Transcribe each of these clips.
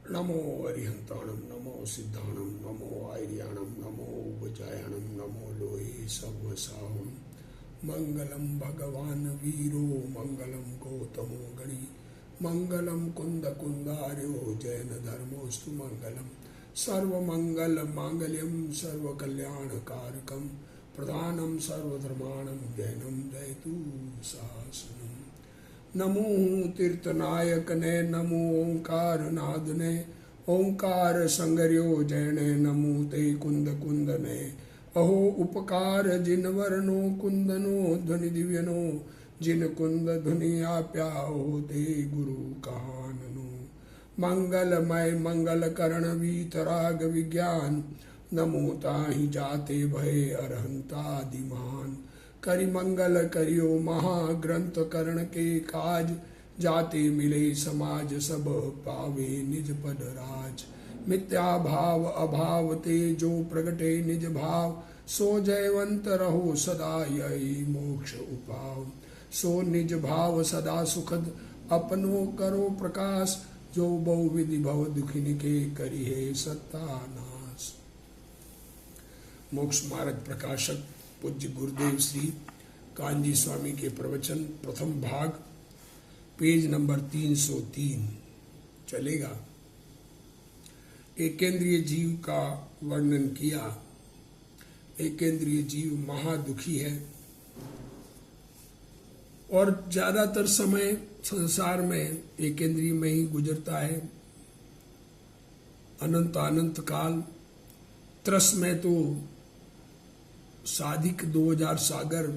नमो अरिहंताणम, नमो सिद्धाणम, नमो आर्याणम, नमो उपजायाणम, नमो लोहे सवसाहम। मंगलम भगवान वीरो, मंगलम गौतमो गणी, मंगलम कुंद कुंदार्यो, जैन धर्मोस्तु मंगलम। सर्वमंगल मांगल्यम सर्वकल्याणकारकम, प्रधानम सर्वधर्माणम जैनम जयतु शासनम। नमो तीर्थनायक ने, नमो ओंकार नाद ने, ओंकार संगर्यो जैने, नमो ते कुंद कुंद ने। अहो उपकार जिन वरनो कुंदनो ध्वनि दिव्यनो, जिन कुंद धुनि आप्याओ ते गुरु काननो। मंगलमय मंगल करण वीतराग विज्ञान, नमो ताहि जाते भय अरहंतादिमान। करि मंगल करियो महाग्रंथ करण के काज, जाते मिले समाज सब पावे निज पद राज। मिथ्या भाव अभाव ते जो प्रगटे निज भाव, सो जयवंत रहो सदा यही मोक्ष उपाव। सो निज भाव सदा सुखद अपनो करो प्रकाश, जो बहु विधि भव दुखिन के करी है सत्तानाश। मोक्ष मार्ग प्रकाशक पूज्य गुरुदेव श्री कांजी स्वामी के प्रवचन प्रथम भाग, पेज नंबर 303 चलेगा। एकेंद्रिय जीव का वर्णन किया। एकेंद्रिय जीव महादुखी है और ज्यादातर समय संसार में एकेंद्रिय में ही गुजरता है। अनंत अनंत काल त्रस में तो साधिक 2000 सागर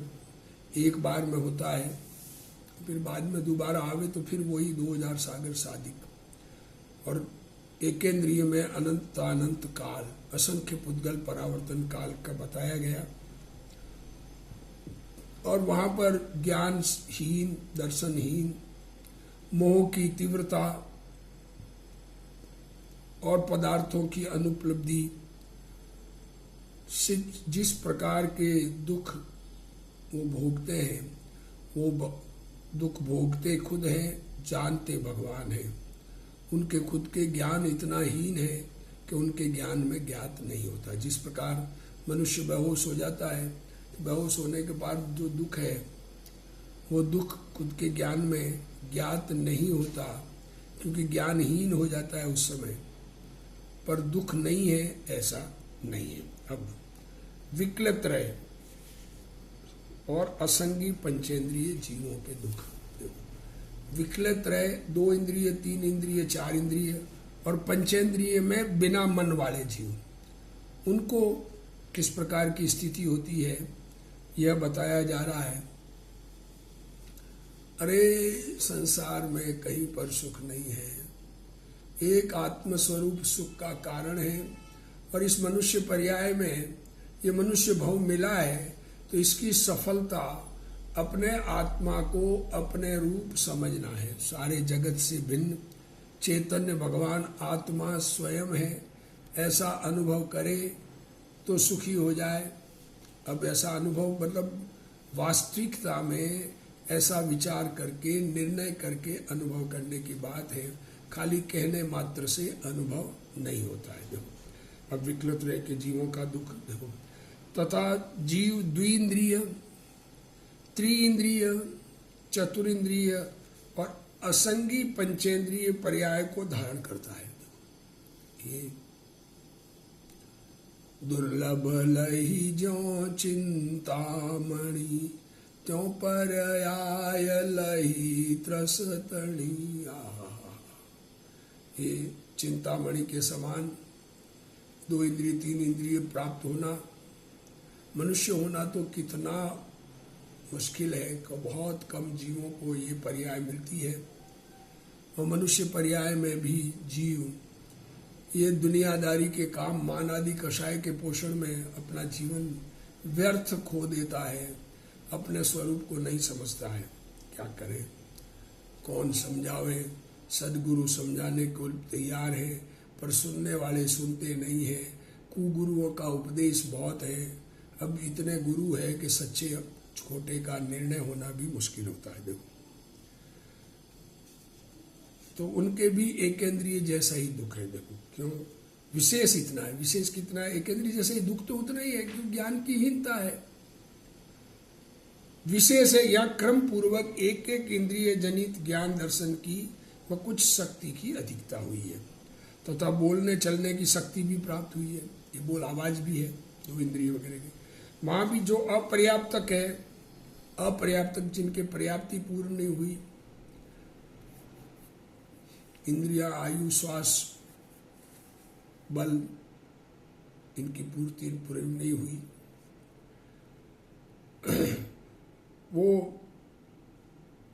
एक बार में होता है, फिर बाद में दोबारा आवे तो फिर वही 2000 सागर साधिक। और एकेंद्रिय में अनंत अनंत काल, असंख्य पुद्गल परावर्तन काल का बताया गया। और वहां पर ज्ञानहीन, दर्शनहीन, मोह की तीव्रता और पदार्थों की अनुपलब्धि से जिस प्रकार के दुख वो भोगते हैं, वो दुख भोगते खुद हैं, जानते भगवान हैं। उनके खुद के ज्ञान इतना हीन है कि उनके ज्ञान में ज्ञात नहीं होता। जिस प्रकार मनुष्य बेहोश हो जाता है, बेहोश होने के बाद जो दुख है, वो दुख खुद के ज्ञान में ज्ञात नहीं होता, क्योंकि ज्ञानहीन हो जाता है उस समय। पर दुख नहीं है, ऐसा नहीं है। अब विकलित रहे और असंगी पंचेंद्रिय जीवों के दुख देखो। विकलित रहे 2 इंद्रिय, 3 इंद्रिय, 4 इंद्रिय और पंचेंद्रिय में बिना मन वाले जीव, उनको किस प्रकार की स्थिति होती है यह बताया जा रहा है। अरे संसार में कहीं पर सुख नहीं है, एक आत्मस्वरूप सुख का कारण है। और इस मनुष्य पर्याय में ये मनुष्य भव मिला है, तो इसकी सफलता अपने आत्मा को अपने रूप समझना है। सारे जगत से भिन्न चैतन्य भगवान आत्मा स्वयं है, ऐसा अनुभव करे तो सुखी हो जाए। अब ऐसा अनुभव मतलब वास्तविकता में ऐसा विचार करके, निर्णय करके अनुभव करने की बात है, खाली कहने मात्र से अनुभव नहीं होता है। देखो अब विकलित रह के जीवों का दुख देखो। तथा जीव द्विंद्रिय, त्रिइंद्रिय, चतुरिंद्रिय और असंगी पंचेंद्रिय पर्याय को धारण करता है। ये दुर्लभ लही जो चिंतामणि, त्यों पर्याय लही त्रस तणी। ये चिंतामणि के समान 2 इंद्रिय 3 इंद्रिय प्राप्त होना, मनुष्य होना तो कितना मुश्किल है कि बहुत कम जीवों को ये पर्याय मिलती है। और मनुष्य पर्याय में भी जीव ये दुनियादारी के काम, मान आदि कषाय के पोषण में अपना जीवन व्यर्थ खो देता है, अपने स्वरूप को नहीं समझता है। क्या करे, कौन समझावे। सदगुरु समझाने को तैयार है, पर सुनने वाले सुनते नहीं है। कुगुरुओं का उपदेश बहुत है। अब इतने गुरु है कि सच्चे छोटे का निर्णय होना भी मुश्किल होता है। देखो तो उनके भी एकेंद्रिय जैसा ही दुख है। देखो क्यों, विशेष इतना है, विशेष कितना है, एकेंद्रिय जैसा ही दुख तो उतना ही है क्योंकि ज्ञान की हीनता है। विशेष है या क्रम पूर्वक एक एक इंद्रिय जनित ज्ञान दर्शन की व कुछ शक्ति की अधिकता हुई है तथा बोलने चलने की शक्ति भी प्राप्त हुई है। ये बोल आवाज भी है, दो इंद्रिय वगैरह की। वहां भी जो अपर्याप्तक है, अपर्याप्तक जिनके पर्याप्ति पूर्ण नहीं हुई, इंद्रिया, आयु, श्वास, बल, इनकी पूर्ति पूरी नहीं हुई, वो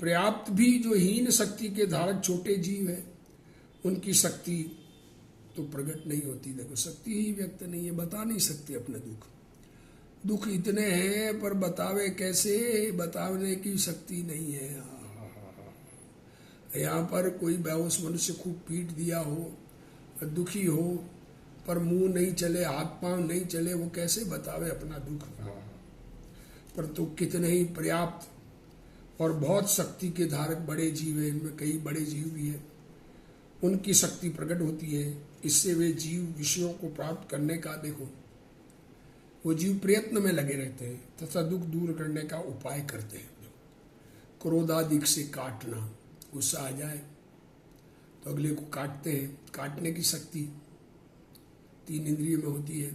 पर्याप्त भी जो हीन शक्ति के धारक छोटे जीव है, उनकी शक्ति तो प्रकट नहीं होती। देखो शक्ति ही व्यक्त नहीं है, बता नहीं सकते अपने दुख। दुख इतने हैं पर बतावे कैसे, बताने की शक्ति नहीं है। यहाँ पर कोई बेहोश मनुष्य खूब पीट दिया हो, दुखी हो, पर मुंह नहीं चले, हाथ पांव नहीं चले, वो कैसे बतावे अपना दुख। पर तो कितने ही पर्याप्त और बहुत शक्ति के धारक बड़े जीव हैं, इनमें कई बड़े जीव भी हैं, उनकी शक्ति प्रकट होती है। इससे वे जीव विषयों को प्राप्त करने का, देखो वो जीव प्रयत्न में लगे रहते हैं तथा दुख दूर करने का उपाय करते हैं। क्रोधादिक से काटना, गुस्सा आ जाए तो अगले को काटते हैं। काटने की शक्ति 3 इंद्रिय में होती है,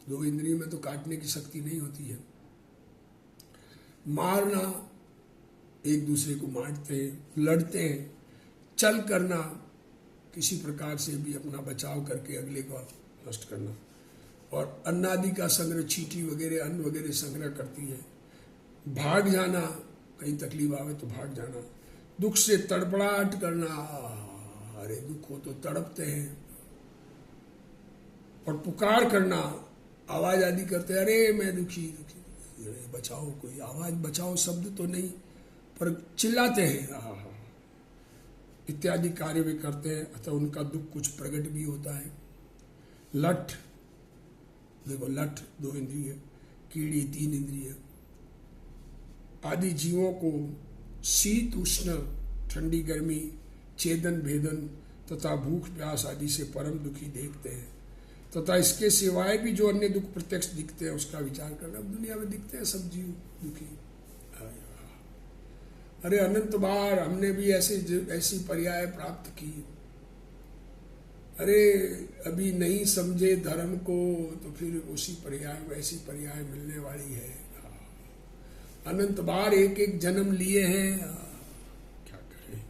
2 इंद्रिय में तो काटने की शक्ति नहीं होती है। मारना, एक दूसरे को मारते हैं, लड़ते हैं। चल करना, किसी प्रकार से भी अपना बचाव करके अगले को नष्ट करना। और अन्नादि का संग्रह, चींटी वगैरह अन्न वगैरह संग्रह करती है। भाग जाना, कहीं तकलीफ आवे तो भाग जाना। दुख से तड़पड़ाहट करना, अरे दुख हो तो तड़पते हैं। और पुकार करना, आवाज आदि करते हैं, अरे मैं दुखी दुखी, बचाओ, कोई आवाज, बचाओ शब्द तो नहीं पर चिल्लाते हैं, इत्यादि कार्य भी करते हैं। अतः उनका दुख कुछ प्रकट भी होता है। लठ, देखो लठ 2 इंद्रिय, कीड़ी 3 इंद्रिय आदि जीवों को शीत उष्ण, ठंडी गर्मी, छेदन भेदन तथा भूख प्यास आदि से परम दुखी देखते हैं तथा इसके सिवाय भी जो अन्य दुख प्रत्यक्ष दिखते हैं उसका विचार करना। अब दुनिया में दिखते हैं सब जीव दुखी, अरे अनंत बार हमने भी ऐसी पर्याय प्राप्त की। अरे अभी नहीं समझे धर्म को तो फिर उसी पर्याय, वैसी पर्याय मिलने वाली है। अनंत बार एक एक जन्म लिए हैं, क्या करें।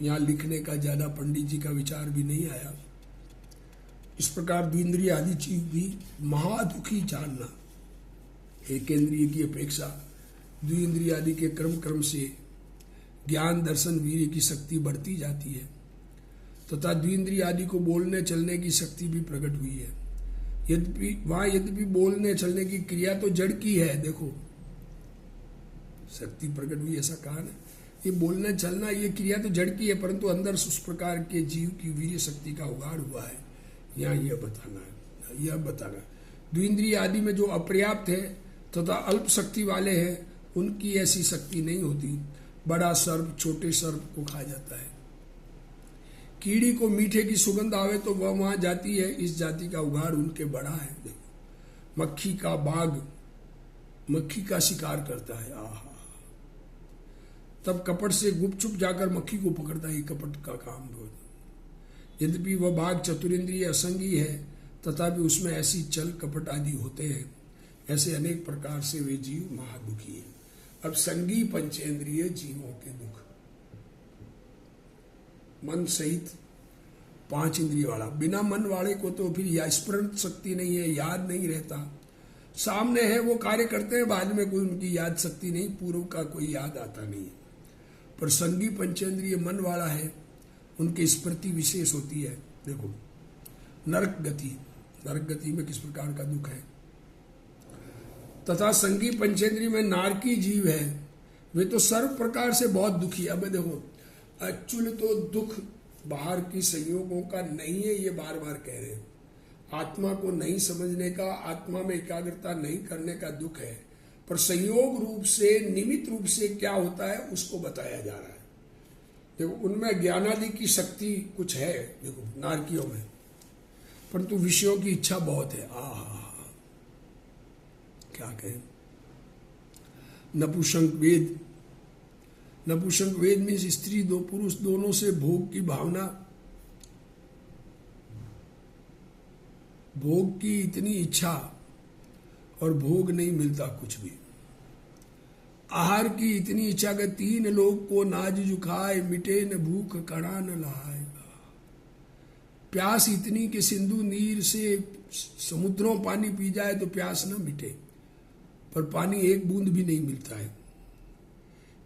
यहाँ लिखने का ज्यादा पंडित जी का विचार भी नहीं आया। इस प्रकार द्विंद्रिय आदि जीव भी महादुखी जानना। एकेंद्रिय की अपेक्षा द्विंद्रिय आदि के क्रम क्रम से ज्ञान दर्शन वीर्य की शक्ति बढ़ती जाती है तथा द्विंद्रिय आदि को बोलने चलने की शक्ति भी प्रकट हुई है। यद्यपि बोलने चलने की क्रिया तो जड़ की है, देखो शक्ति प्रकट हुई ऐसा कहा ना। ये बोलना चलना ये क्रिया तो जड़ की है, परंतु अंदर उस प्रकार के जीव की वीर्य शक्ति का उगाड़ हुआ है। यहाँ यह बताना द्विंद्रिय आदि में जो अपर्याप्त है तथा अल्प शक्ति वाले हैं उनकी ऐसी शक्ति नहीं होती। बड़ा सर्प छोटे सर्प को खा जाता है। कीड़ी को मीठे की सुगंध आवे तो वह वहां जाती है, इस जाति का उगाड़ उनके बड़ा है। देखो मक्खी का बाग मक्खी का शिकार करता है, आहा, तब कपट से गुपचुप जाकर मक्खी को पकड़ता है, कपट का काम होता। यद्यपि वह बाघ चतुरिंद्रिय असंगी है तथापि उसमें ऐसी चल कपट आदि होते हैं। ऐसे अनेक प्रकार से वे जीव महादुखी है। अब संगी पंचेंद्रिय जीवों के दुख, मन सहित 5 इंद्रिय वाला। बिना मन वाले को तो फिर या स्मरण शक्ति नहीं है, याद नहीं रहता। सामने है वो कार्य करते हैं, बाद में कोई उनकी याद शक्ति नहीं, पूर्व का कोई याद आता नहीं। पर संगी पंचेंद्रिय मन वाला है, उनकी स्मृति विशेष होती है। देखो नरक गति में किस प्रकार का दुख है। तथा संगी पंचेंद्रिय में नारकी जीव है, वे तो सर्व प्रकार से बहुत दुखी। अब देखो एक्चुअल तो दुख बाहर की संयोगों का नहीं है, ये बार बार कह रहे हैं। आत्मा को नहीं समझने का, आत्मा में एकाग्रता नहीं करने का दुख है, पर संयोग रूप से निमित्त रूप से क्या होता है उसको बताया जा रहा है। देखो उनमें ज्ञानादि की शक्ति कुछ है, देखो नारकियों में, परंतु विषयों की इच्छा बहुत है। क्या कहें। नपुंसक वेद, नपुंसक वेद में स्त्री दो पुरुष दोनों से भोग की भावना, भोग की इतनी इच्छा और भोग नहीं मिलता कुछ भी। आहार की इतनी इच्छा कि 3 लोग को नाज जुखाए, मिटे न भूख कड़ा न लहाएगा। प्यास इतनी कि सिंधु नीर से समुद्रों पानी पी जाए तो प्यास न मिटे, पर पानी एक बूंद भी नहीं मिलता है।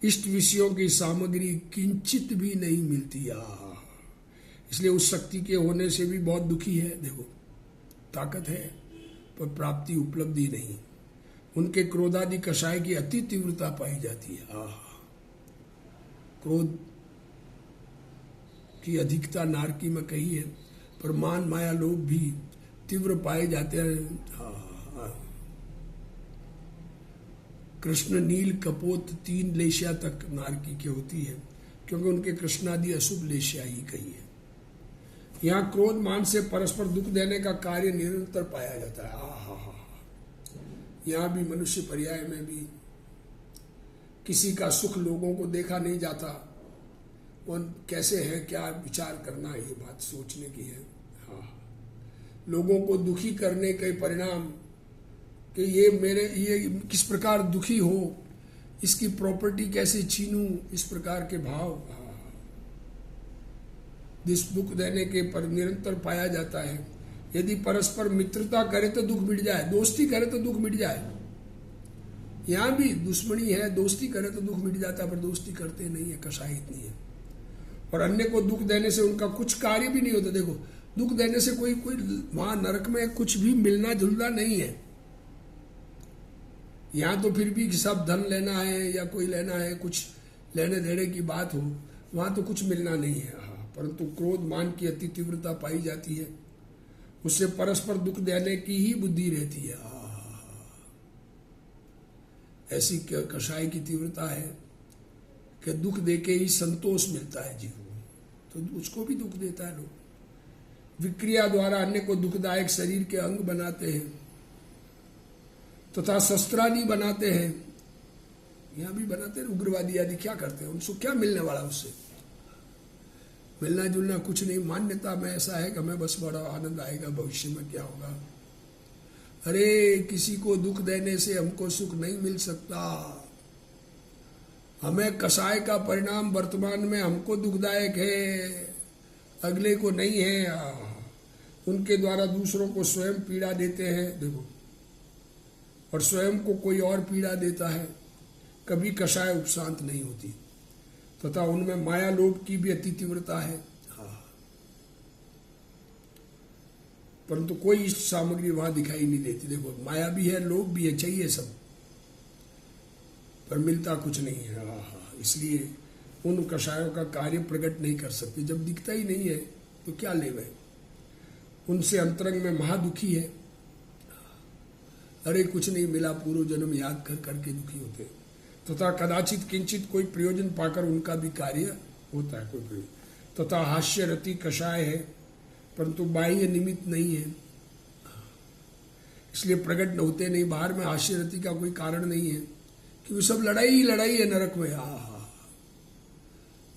इष्ट विषयों की सामग्री किंचित भी नहीं मिलती। इसलिए उस शक्ति के होने से भी बहुत दुखी है। देखो ताकत है पर प्राप्ति उपलब्धि नहीं। उनके क्रोधादि कषाय की अति तीव्रता पाई जाती है। क्रोध की अधिकता नारकी में कही है, पर मान माया लोग भी तीव्र पाए जाते हैं। कृष्ण नील कपोत 3 लेशिया तक नारकी की होती है, क्योंकि उनके कृष्णादि अशुभ लेशिया ही कही है। यहाँ क्रोध मान से परस्पर दुख देने का कार्य निरंतर पाया जाता है। यहाँ भी मनुष्य पर्याय में भी किसी का सुख लोगों को देखा नहीं जाता, वो कैसे है क्या विचार करना, ये बात सोचने की है। लोगों को दुखी करने के परिणाम कि ये किस प्रकार दुखी हो, इसकी प्रॉपर्टी कैसे छीनूं, इस प्रकार के भाव दुख देने के पर निरंतर पाया जाता है। यदि परस्पर मित्रता करे तो दुख मिट जाए, दोस्ती करे तो दुख मिट जाए। यहां भी दुश्मनी है, दोस्ती करे तो दुख मिट जाता है, पर दोस्ती करते नहीं है, कषाय इतनी है। और अन्य को दुख देने से उनका कुछ कार्य भी नहीं होता। देखो दुख देने से कोई वहां नरक में कुछ भी मिलना जुलना नहीं है। यहां तो फिर भी सब धन लेना है या कोई लेना है, कुछ लेने देने की बात हो, वहां तो कुछ मिलना नहीं है। परंतु क्रोध मान की अति तीव्रता पाई जाती है, उससे परस्पर दुख देने की ही बुद्धि रहती है। ऐसी कषाय की तीव्रता है कि दुख देके ही संतोष मिलता है जीव को, तो उसको भी दुख देता है। लोग विक्रिया द्वारा अन्य को दुखदायक शरीर के अंग बनाते हैं तथा शस्त्रादि बनाते हैं। यहां भी बनाते हैं। उग्रवादी आदि क्या करते हैं, उनको क्या मिलने वाला, उससे मिलना जुलना कुछ नहीं। मान्यता में ऐसा है कि हमें बस बड़ा आनंद आएगा, भविष्य में क्या होगा। अरे किसी को दुख देने से हमको सुख नहीं मिल सकता। हमें कषाय का परिणाम वर्तमान में हमको दुखदायक है, अगले को नहीं है। उनके द्वारा दूसरों को स्वयं पीड़ा देते हैं, देखो, और स्वयं को कोई और पीड़ा देता है। कभी कषाय उपशांत नहीं होती, तथा उनमें माया लोभ की भी अति तीव्रता है। परंतु कोई इष्ट सामग्री वहां दिखाई नहीं देती। देखो माया भी है, लोभ भी है, चाहिए सब, पर मिलता कुछ नहीं है। इसलिए उन कषायों का कार्य प्रकट नहीं कर सकते। जब दिखता ही नहीं है तो क्या लेवे। उनसे अंतरंग में महादुखी है। अरे कुछ नहीं मिला, पूर्व जन्म याद कर करके दुखी होते, तथा कदाचित किंचित कोई प्रयोजन पाकर उनका भी कार्य होता है कोई प्रयोजन। तथा हास्य रति कषाय है, परंतु बाह्य निमित्त नहीं है, इसलिए प्रकट न होते नहीं। बाहर में हास्य रति का कोई कारण नहीं है, क्योंकि सब लड़ाई ही लड़ाई है नरक में।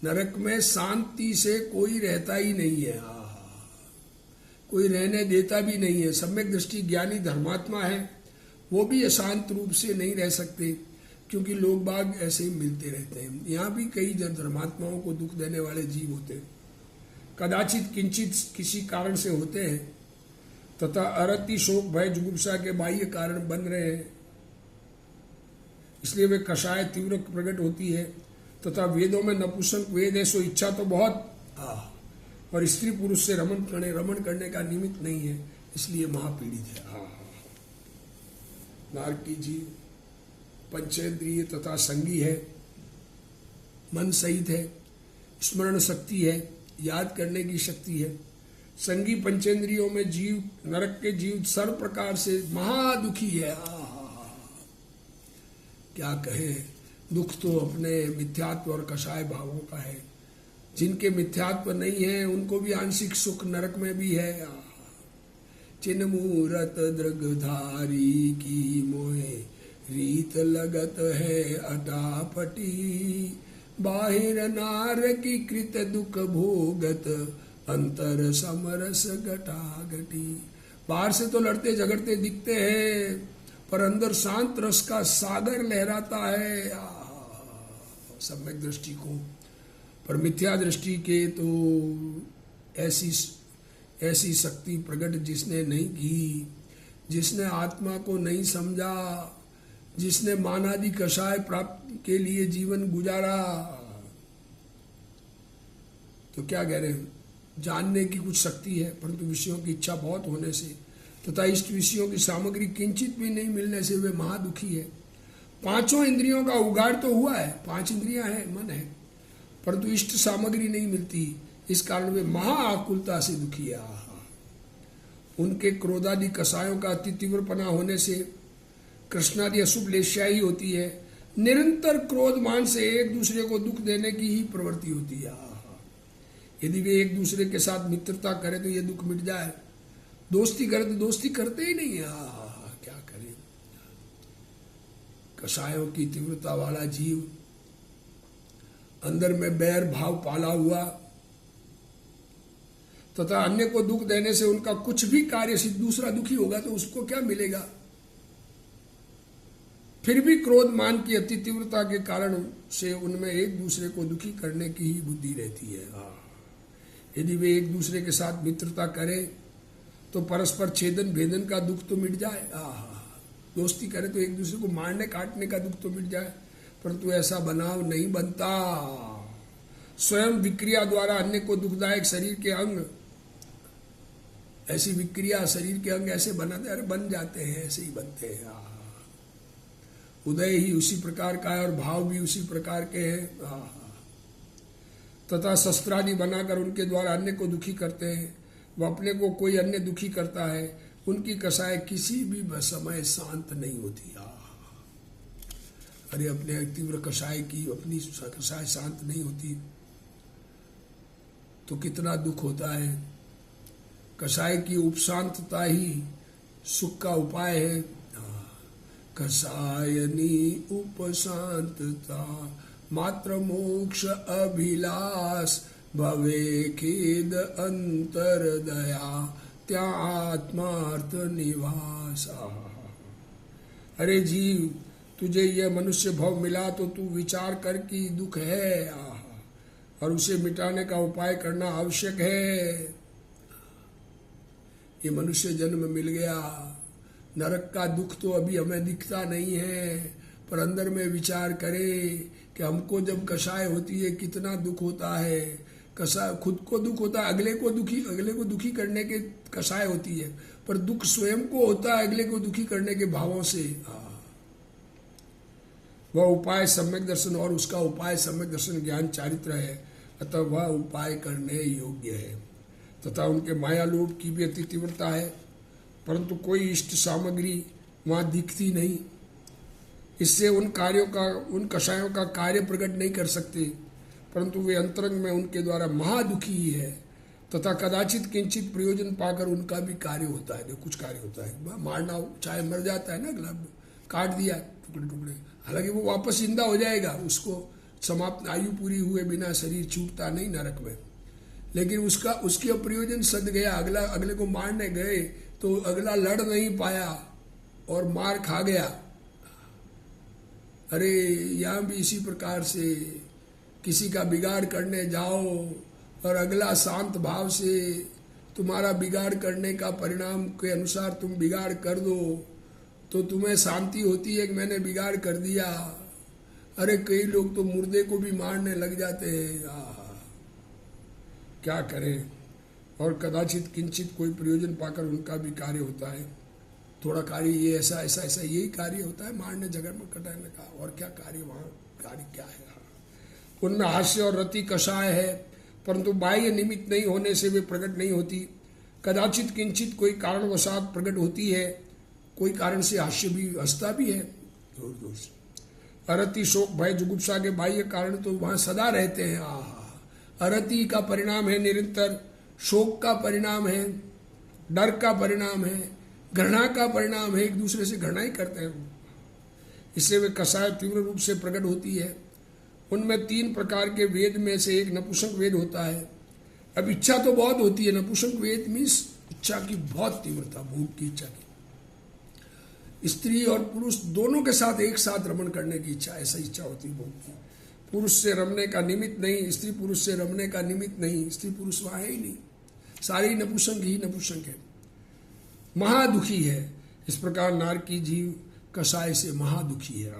नरक में शांति से कोई रहता ही नहीं है, कोई रहने देता भी नहीं है। सम्यक दृष्टि ज्ञानी धर्मात्मा है, वो भी अशांत रूप से नहीं रह सकते, क्योंकि लोग बाग ऐसे ही मिलते रहते हैं। यहाँ भी कई धर्मात्माओं को दुख देने वाले जीव होते हैं, कदाचित किंचित किसी कारण से होते हैं, तथा अरति शोक भय जुगुप्सा के बाह्य कारण बन रहे हैं, इसलिए वे कषाय तीव्र प्रकट होती है। तथा वेदों में नपुंसक वेद है, सो इच्छा तो बहुत, और स्त्री पुरुष से रमण करने का निमित्त नहीं है, इसलिए महापीड़ित है। नारकी जीव पंचेंद्रिय तथा संगी है, मन सहित है, स्मरण शक्ति है, याद करने की शक्ति है। संगी पंचेंद्रियों में जीव, नरक के जीव सर्व प्रकार से महादुखी है। क्या कहे, दुख तो अपने मिथ्यात्व और कषाय भावों का है। जिनके मिथ्यात्व नहीं है उनको भी आंशिक सुख नरक में भी है। चिन्ह मूरत दृगधारी की मोहे रीत लगत है अटापटी, बाहिर नार की कृत दुख भोगत अंतर समरस घटाघटी। बाहर से तो लड़ते झगड़ते दिखते हैं पर अंदर शांत रस का सागर लहराता है। सम्यक दृष्टि को, पर मिथ्या दृष्टि के तो ऐसी शक्ति प्रकट जिसने नहीं की, जिसने आत्मा को नहीं समझा, जिसने मानादि कषाय प्राप्ति के लिए जीवन गुजारा, तो क्या कह रहे हैं, जानने की कुछ शक्ति है परंतु विषयों की इच्छा बहुत होने से तथा इष्ट विषयों की सामग्री किंचित भी नहीं मिलने से वे महादुखी है। पांचों इंद्रियों का उगाड़ तो हुआ है, 5 इंद्रियां हैं, मन है, परंतु इष्ट सामग्री नहीं मिलती, इस कारण वे महाआकुलता से दुखी है। उनके क्रोधादि कषायों का अति तीव्रपना होने से कृष्णादि अशुभ लेश्याई होती है। निरंतर क्रोध मान से एक दूसरे को दुख देने की ही प्रवृत्ति होती है। यदि वे एक दूसरे के साथ मित्रता करें तो ये दुख मिट जाए, दोस्ती करे तो दोस्ती करते ही नहीं है। क्या करें, कषायों की तीव्रता वाला जीव, अंदर में बैर भाव पाला हुआ तथा अन्य को दुख देने से उनका कुछ भी कार्य सिद्ध, दूसरा दुखी होगा तो उसको क्या मिलेगा। फिर भी क्रोध मान की अति तीव्रता के कारण से उनमें एक दूसरे को दुखी करने की ही बुद्धि रहती है। यदि वे एक दूसरे के साथ मित्रता करें तो परस्पर छेदन भेदन का दुख तो मिट जाए। दोस्ती करें तो एक दूसरे को मारने काटने का दुख तो मिट जाए, परंतु ऐसा बनाव नहीं बनता। स्वयं विक्रिया द्वारा अन्य को दुखदायक शरीर के अंग, ऐसी विक्रिया शरीर के अंग ऐसे बनाते, अरे बन जाते हैं, ऐसे ही बनते हैं। उदय ही उसी प्रकार का है और भाव भी उसी प्रकार के हैं। तथा शस्त्रादि बनाकर उनके द्वारा अन्य को दुखी करते हैं, वह अपने को कोई अन्य दुखी करता है, उनकी कषाय किसी भी समय शांत नहीं होती। अरे अपने तीव्र कषाय की अपनी कषाय शांत नहीं होती तो कितना दुख होता है। कषाय की उपशांतता ही सुख का उपाय है। कषायनी उपशांतता मात्र मोक्ष अभिलाष, भवे खेद अंतर दया त्या आत्मार्थ निवास। अरे जीव, तुझे यह मनुष्य भव मिला तो तू विचार कर कि दुख है और उसे मिटाने का उपाय करना आवश्यक है। ये मनुष्य जन्म मिल गया, नरक का दुख तो अभी हमें दिखता नहीं है, पर अंदर में विचार करें कि हमको जब कषाय होती है कितना दुख होता है। कषाय खुद को दुख होता है, अगले को दुखी करने के कषाय होती है, पर दुख स्वयं को होता है अगले को दुखी करने के भावों से। वह उपाय सम्यक दर्शन और उसका उपाय सम्यक दर्शन ज्ञान चारित्र है, अतः वह उपाय करने योग्य है। तथा उनके माया लोभ की भी अति तीव्रता है, परंतु कोई इष्ट सामग्री वहाँ दिखती नहीं, इससे उन कषायों का कार्य प्रकट नहीं कर सकते, परंतु वे अंतरंग में उनके द्वारा महादुखी ही है। तथा कदाचित किंचित प्रयोजन पाकर उनका भी कार्य होता है। कुछ कार्य होता है, मारना चाहे मर जाता है ना, गला काट दिया टुकड़े टुकड़े, हालांकि वो वापस जिंदा हो जाएगा, उसको समाप्त आयु पूरी हुए बिना शरीर छूटता नहीं नरक में, लेकिन उसकी अप्रयोजन सद गया। अगले को मारने गए तो अगला लड़ नहीं पाया और मार खा गया। अरे यहाँ भी इसी प्रकार से किसी का बिगाड़ करने जाओ और अगला शांत भाव से तुम्हारा बिगाड़ करने का परिणाम के अनुसार तुम बिगाड़ कर दो तो तुम्हें शांति होती है कि मैंने बिगाड़ कर दिया। अरे कई लोग तो मुर्दे को भी मारने लग जाते हैं। क्या करें, और कदाचित किंचित कोई प्रयोजन पाकर उनका भी कार्य होता है। थोड़ा कार्य ये ऐसा यही कार्य होता है, मारने झगड़ में कटाने का, और क्या कार्य वहाँ कार्य क्या है। उनमें हास्य और रति कषाय है, परंतु बाह्य निमित्त नहीं होने से वे प्रकट नहीं होती। कदाचित किंचित कोई कारणवशात प्रकट होती है, कोई कारण से हास्य भी हंसता भी है जोर जोर से। अरति शोक भय जुगुप्सा के बाह्य कारण तो वहाँ सदा रहते हैं। अरति का परिणाम है निरंतर, शोक का परिणाम है, डर का परिणाम है, घृणा का परिणाम है, एक दूसरे से घृणा ही करते हैं। इससे वे कषाय तीव्र रूप से प्रकट होती है। उनमें 3 प्रकार के वेद में से एक नपुंसक वेद होता है। अब इच्छा तो बहुत होती है, नपुंसक वेद मीन्स इच्छा की बहुत तीव्रता, भूख की इच्छा की। स्त्री और पुरुष दोनों के साथ एक साथ रमण करने की इच्छा, ऐसा इच्छा होती है भूख की। पुरुष से रमने का निमित्त नहीं, स्त्री पुरुष से रमने का निमित्त नहीं, स्त्री पुरुष वहाँ है ही नहीं, सारी नपुंसक ही नपुंसक है, महादुखी है। इस प्रकार नारकी जीव कषाय से महादुखी है।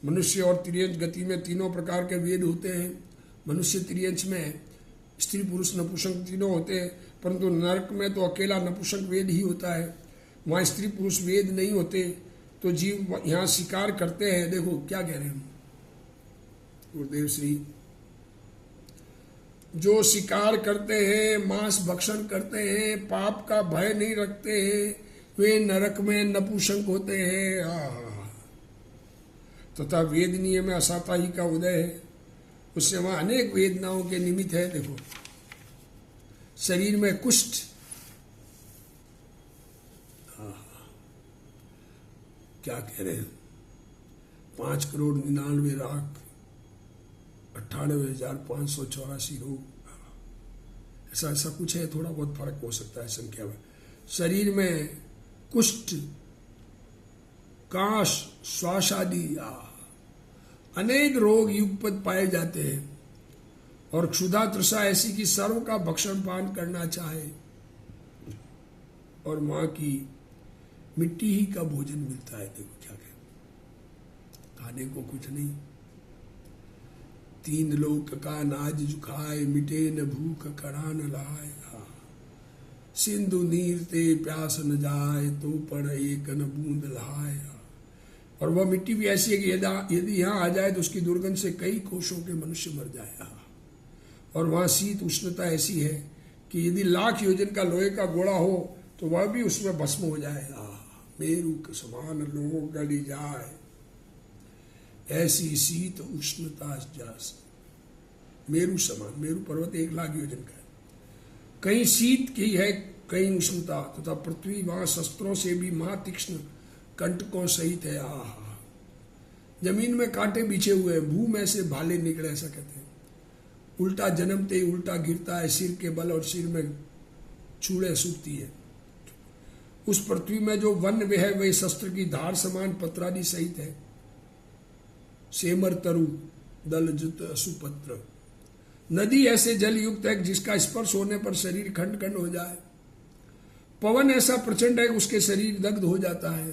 मनुष्य और तिर्यंच गति में तीनों प्रकार के वेद होते हैं। मनुष्य तिर्यंच में स्त्री पुरुष नपुंसक तीनों होते हैं, परंतु नरक में तो अकेला नपुंसक वेद ही होता है, वहाँ स्त्री पुरुष वेद नहीं होते। तो जीव यहाँ शिकार करते हैं। देखो क्या कह रहे हैं गुरुदेव श्री, जो शिकार करते हैं, मांस भक्षण करते हैं, पाप का भय नहीं रखते हैं, वे नरक में नपुंसक होते हैं। तथा वेदनीय में असाता ही का उदय है, उससे वहां अनेक वेदनाओं के निमित्त है। देखो शरीर में कुष्ठ, क्या कह रहे हैं, 5,99,98,584 रोग, ऐसा कुछ है। थोड़ा बहुत फर्क हो सकता है संख्या में। शरीर में कुष्ठ, काश, श्वास आदि अनेक रोग युगपत पाए जाते हैं। और क्षुधा तृषा ऐसी कि सर्व का भक्षण पान करना चाहे, और मां की मिट्टी ही का भोजन मिलता है। देखो क्या कहते, खाने को कुछ नहीं। 3 लोक का नाज जुखाए, मिटे न भूख कड़ा न लाए। सिंधु नीर ते प्यास न जाए, तो पर एक न बूंद लहाए। और वह मिट्टी भी ऐसी है कि यदि यहाँ आ जाए तो उसकी दुर्गंध से कई कोशों के मनुष्य मर जाए। और वहाँ शीत उष्णता ऐसी है कि यदि 1,00,000 योजन का लोहे का गोला हो तो वह भी उसमें भस्म हो जाए। मेरु के समान लोग गली जाए, ऐसी शीत उष्णता जास। मेरु समान, मेरु पर्वत 1,00,000 योजन का है। कहीं शीत की है, कहीं उष्णता, तथा पृथ्वी वहां शस्त्रों से भी महातीक्ष्ण कंटकों सहित है। जमीन में कांटे बिछे हुए हैं, भू में से भाले निकले, ऐसा कहते हैं। उल्टा जन्मते ही उल्टा गिरता है सिर के बल, और सिर में चूड़े सूखती है। उस पृथ्वी में जो वन वे है वे शस्त्र की धार समान पत्रादि सहित है। सेमर तरु दल जुत असुपत्र। नदी ऐसे जल युक्त है जिसका स्पर्श होने पर शरीर खंड खंड हो जाए। पवन ऐसा प्रचंड है कि उसके शरीर दग्ध हो जाता है।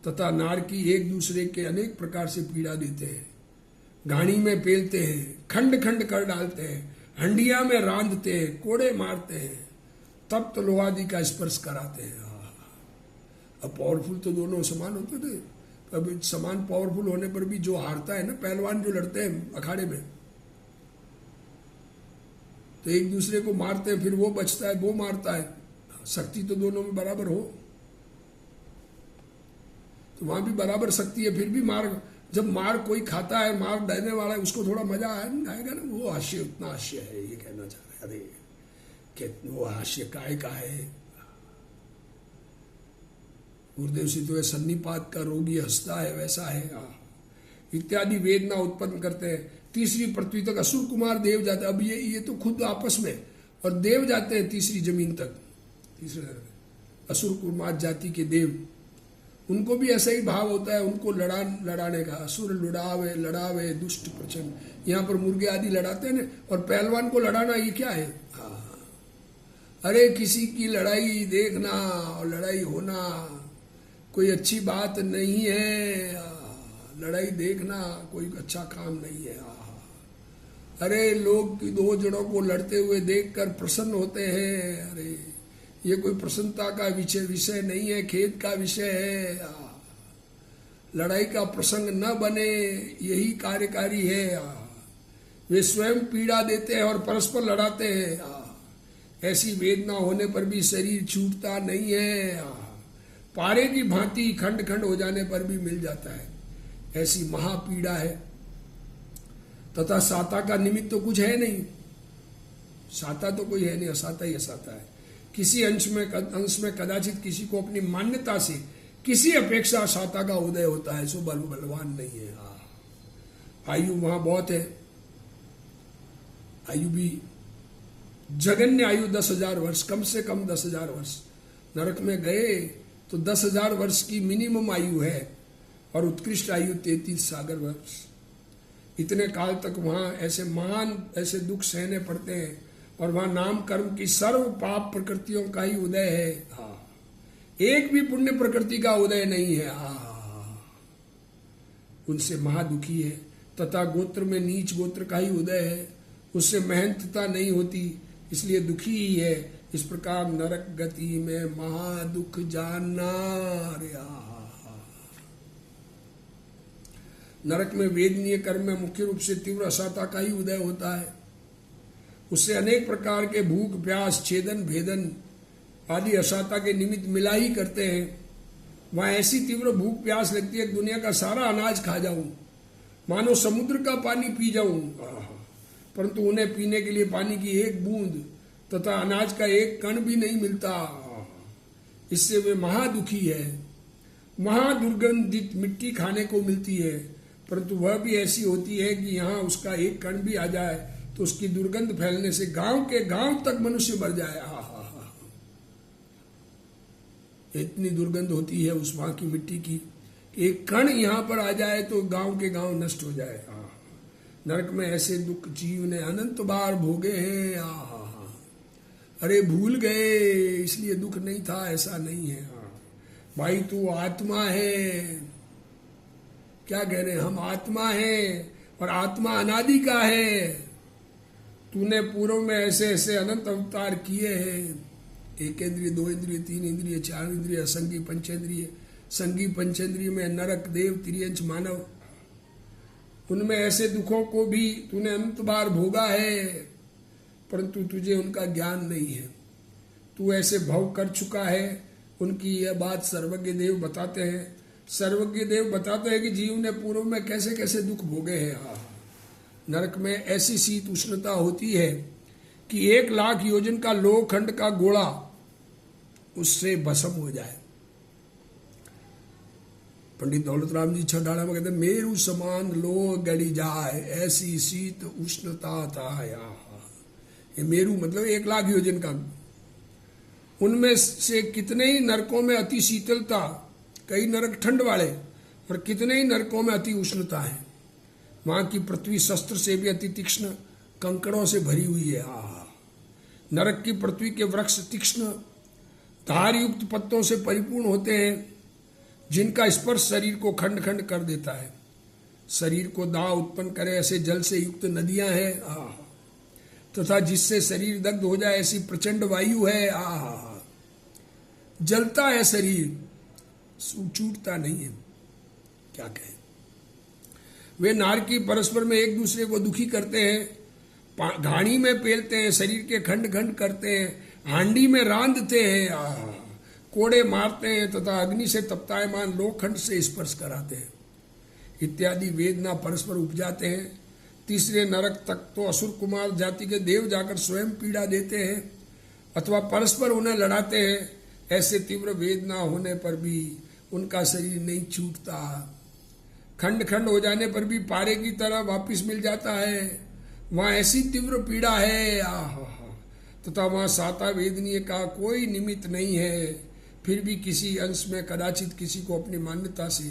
तथा नारकी एक दूसरे के अनेक प्रकार से पीड़ा देते हैं। घाणी में पेलते हैं, खंड खंड कर डालते हैं, हंडिया में रांधते हैं, कोड़े मारते हैं, तप्त लोहादि का स्पर्श कराते हैं। अब पावरफुल तो दोनों समान होते थे। अब समान पावरफुल होने पर भी जो हारता है ना, पहलवान जो लड़ते हैं अखाड़े में, तो एक दूसरे को मारते हैं, फिर वो बचता है, वो मारता है। शक्ति तो दोनों में बराबर हो, तो वहां भी बराबर शक्ति है, फिर भी जब मार कोई खाता है, मार देने वाला है, उसको थोड़ा मजा आएगा ना। वो हास्य, उतना हास्य है, ये कहना चाह रहे। अरे वो हास्य काय का है। गुरुदेव जी तो सन्निपात का रोगी हंसता है, वैसा है। इत्यादि वेदना उत्पन्न करते हैं। तीसरी पृथ्वी तक असुर कुमार देव जाते। अब ये तो खुद आपस में, और देव जाते हैं तीसरी जमीन तक। तीसरे असुर कुमार जाति के देव, उनको भी ऐसा ही भाव होता है, उनको लड़ाने का। असुर लड़ावे दुष्ट प्रचंड। यहाँ पर मुर्गे आदि लड़ाते हैं ना, और पहलवान को लड़ाना ये क्या है? अरे किसी की लड़ाई देखना और लड़ाई होना कोई अच्छी बात नहीं है। लड़ाई देखना कोई अच्छा काम नहीं है। अरे लोग 2 जनों को लड़ते हुए देखकर प्रसन्न होते हैं। अरे ये कोई प्रसन्नता का विषय नहीं है, खेद का विषय है। लड़ाई का प्रसंग न बने, यही कार्यकारी है। वे स्वयं पीड़ा देते हैं और परस्पर लड़ाते हैं। ऐसी वेदना होने पर भी शरीर छूटता नहीं है। पारे की भांति खंड खंड हो जाने पर भी मिल जाता है। ऐसी महापीड़ा है। तथा साता का निमित्त तो कुछ है नहीं, साता तो कोई है नहीं, असाता ही असाता है। किसी अंश में कदाचित किसी को अपनी मान्यता से किसी अपेक्षा साता का उदय होता है, सो बलवान नहीं है। आयु वहां बहुत है, आयु भी जगन्य आयु 10,000 वर्ष, कम से कम 10,000 वर्ष। नरक में गए तो 10,000 वर्ष की मिनिमम आयु है और उत्कृष्ट आयु 33 सागर वर्ष। इतने काल तक वहां ऐसे महान ऐसे दुख सहने पड़ते हैं और वहां नाम कर्म की सर्व पाप प्रकृतियों का ही उदय है। एक भी पुण्य प्रकृति का उदय नहीं है। उनसे महादुखी है। तथा गोत्र में नीच गोत्र का ही उदय है, उससे मेहनतता नहीं होती, इसलिए दुखी ही है। इस प्रकार नरक गति में महादुख जानना। नरक में वेदनीय कर्म में मुख्य रूप से तीव्र असाता का ही उदय होता है। उससे अनेक प्रकार के भूख प्यास छेदन भेदन आदि असाता के निमित्त मिला ही करते हैं। वहां ऐसी तीव्र भूख प्यास लगती है, दुनिया का सारा अनाज खा जाऊं, मानो समुद्र का पानी पी जाऊं, परंतु उन्हें पीने के लिए पानी की एक बूंद तथा अनाज का एक कण भी नहीं मिलता। इससे वे महादुखी है। महादुर्गंधित मिट्टी खाने को मिलती है, परंतु वह भी ऐसी होती है कि यहाँ उसका एक कण भी आ जाए तो उसकी दुर्गंध फैलने से गांव के गांव तक मनुष्य मर जाए। इतनी दुर्गंध होती है उस वहां की मिट्टी की, एक कण यहाँ पर आ जाए तो गांव के गांव नष्ट हो जाए। नरक में ऐसे दुख जीव ने अनंत बार भोगे हैं। अरे भूल गए इसलिए दुख नहीं था, ऐसा नहीं है। भाई तू आत्मा है, क्या कह रहे हैं, हम आत्मा है और आत्मा अनादि का है। तूने पूर्व में ऐसे ऐसे अनंत अवतार किए हैं, एक इंद्रिय, दो इंद्रिय, तीन इंद्रिय, चार इंद्रिय, असंगी पंचेंद्रिय, संगी पंचेंद्रिय में नरक देव त्रियंच मानव, उनमें ऐसे दुखों को भी तूने अनंत बार भोगा है, परंतु तुझे उनका ज्ञान नहीं है। तू ऐसे भव कर चुका है। उनकी यह बात सर्वज्ञ देव बताते हैं। सर्वज्ञ देव बताते हैं कि जीव ने पूर्व में कैसे कैसे दुख भोगे हैं। नरक में ऐसी शीत उष्णता होती है कि 1,00,000 योजन का लोहखंड का गोला उससे भस्म हो जाए। पंडित दौलत राम जी छठाड़ा में कहते हैं, मेरू समान लोह गली जाए, ऐसी शीत उष्णता था। ये मेरू मतलब 1,00,000 योजन का। उनमें से कितने ही नरकों में अति शीतलता, कई नरक ठंड वाले, और कितने ही नरकों में अति उष्णता है। वहां की पृथ्वी शस्त्र से भी अति तीक्ष्ण कंकड़ों से भरी हुई है। नरक की पृथ्वी के वृक्ष तीक्ष्ण धार युक्त पत्तों से परिपूर्ण होते हैं, जिनका स्पर्श शरीर को खंड खंड कर देता है। शरीर को दाह उत्पन्न करे ऐसे जल से युक्त नदियां हैं, तथा जिससे शरीर दग्ध हो जाए ऐसी प्रचंड वायु है। जलता है शरीर, छूटता नहीं है। क्या कहें। वे नारकी परस्पर में एक दूसरे को दुखी करते हैं, घाणी में पेलते हैं, शरीर के खंड खंड करते हैं, हांडी में रांधते हैं, कोड़े मारते हैं तथा अग्नि से तप्तायमान लोखंड से स्पर्श कराते हैं इत्यादि वेदना परस्पर उपजाते हैं। तीसरे नरक तक तो असुर कुमार जाति के देव जाकर स्वयं पीड़ा देते हैं अथवा परस्पर उन्हें लड़ाते हैं। ऐसे तीव्र वेदना होने पर भी उनका शरीर नहीं छूटता, खंड खंड हो जाने पर भी पारे की तरह वापिस मिल जाता है। वहां ऐसी तीव्र पीड़ा है तथा वहां साता वेदनीय का कोई निमित्त नहीं है। फिर भी किसी अंश में कदाचित किसी को अपनी मान्यता से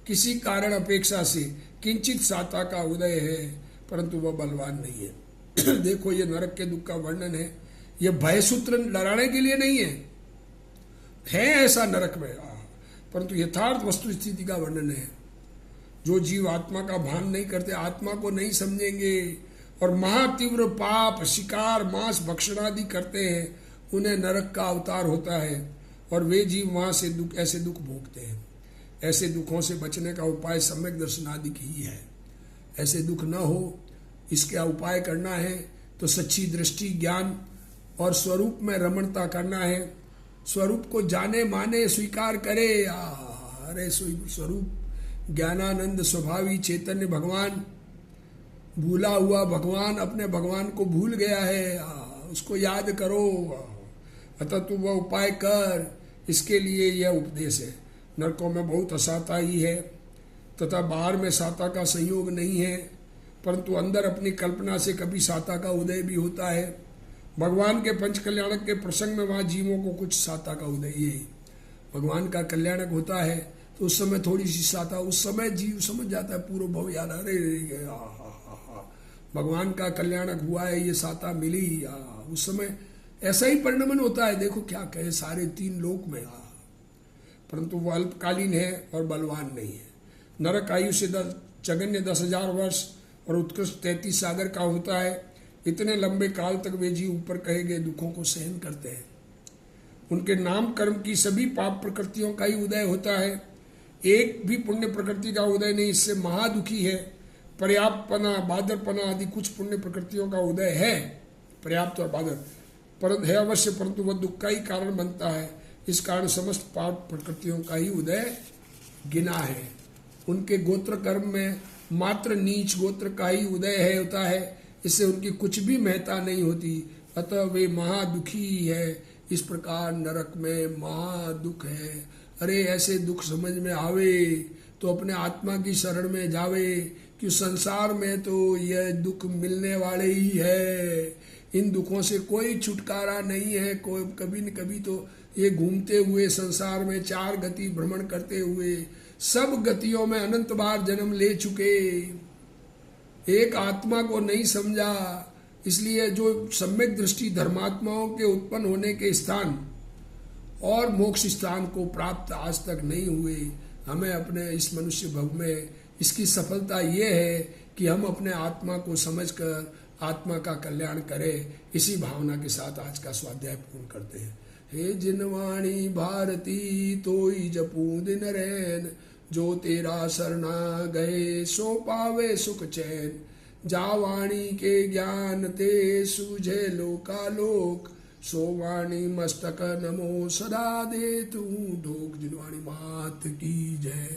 किसी कारण अपेक्षा से किंचित साता का उदय है, परंतु वह बलवान नहीं है। देखो ये नरक के दुख का वर्णन है, यह भय सूत्र डराने के लिए नहीं है ऐसा नरक में, परंतु यथार्थ वस्तु स्थिति का वर्णन है। जो जीव आत्मा का भान नहीं करते, आत्मा को नहीं समझेंगे और महातीव्र पाप शिकार मांस भक्षणादि करते हैं, उन्हें नरक का अवतार होता है और वे जीव वहां से दुख ऐसे दुख भोगते हैं। ऐसे दुखों से बचने का उपाय सम्यक दर्शन आदि ही है। ऐसे दुख न हो इसका उपाय करना है तो सच्ची दृष्टि ज्ञान और स्वरूप में रमणता करना है। स्वरूप को जाने माने स्वीकार करे। अरे स्वरूप ज्ञानानंद स्वभावी चैतन्य भगवान भूला हुआ भगवान अपने भगवान को भूल गया है, उसको याद करो। अतः तू वह उपाय कर, इसके लिए यह उपदेश है। नरकों में बहुत असाता ही है तथा बाहर में साता का संयोग नहीं है, परंतु अंदर अपनी कल्पना से कभी साता का उदय भी होता है। भगवान के पंच कल्याणक के प्रसंग में वहाँ जीवों को कुछ साता का उदय, ये भगवान का कल्याणक होता है तो उस समय थोड़ी सी साता, उस समय जीव समझ जाता है, पूर्व भव याद, अरे भगवान का कल्याणक हुआ है, ये साता मिली, उस समय ऐसा ही परिणमन होता है। देखो क्या कहे, सारे 3 लोक में, परंतु वो अल्पकालीन है और बलवान नहीं है। नरक आयु से चगन्य 10,000 वर्ष और उत्कृष्ट 33 सागर का होता है। इतने लंबे काल तक वे जीव ऊपर कहे गए दुखों को सहन करते हैं। उनके नाम कर्म की सभी पाप प्रकृतियों का ही उदय होता है, एक भी पुण्य प्रकृति का उदय नहीं। इससे महादुखी है। पर्याप्तपना, बादरपना आदि कुछ पुण्य प्रकृतियों का उदय है, पर्याप्त और बादर परंतु है अवश्य, परंतु वह दुख का ही कारण बनता है। इस कारण समस्त पाप प्रकृतियों का ही उदय गिना है। उनके गोत्र कर्म में मात्र नीच गोत्र का ही उदय है होता है, इससे उनकी कुछ भी महत्ता नहीं होती, अतः वे महादुखी है। इस प्रकार नरक में महादुख है। अरे ऐसे दुख समझ में आवे तो अपने आत्मा की शरण में जावे कि संसार में तो यह दुख मिलने वाले ही है, इन दुखों से कोई छुटकारा नहीं है। कोई कभी न कभी तो ये घूमते हुए संसार में 4 गति भ्रमण करते हुए सब गतियों में अनंत बार जन्म ले चुके, एक आत्मा को नहीं समझा। इसलिए जो सम्यक दृष्टि धर्मात्माओं के उत्पन्न होने के स्थान और मोक्ष स्थान को प्राप्त आज तक नहीं हुए। हमें अपने इस मनुष्य भव में इसकी सफलता ये है कि हम अपने आत्मा को समझकर आत्मा का कल्याण करें। इसी भावना के साथ आज का स्वाध्याय पूर्ण करते हैं। हे जिनवाणी भारती तोई जपू दिन रैन, जो तेरा शरणा गए सो पावे सुख चैन। जावाणी के ज्ञान ते सूझे लोकालोक, सो वाणी मस्तक नमो सदा दे तू ढोक। जिनवाणी मात की जय।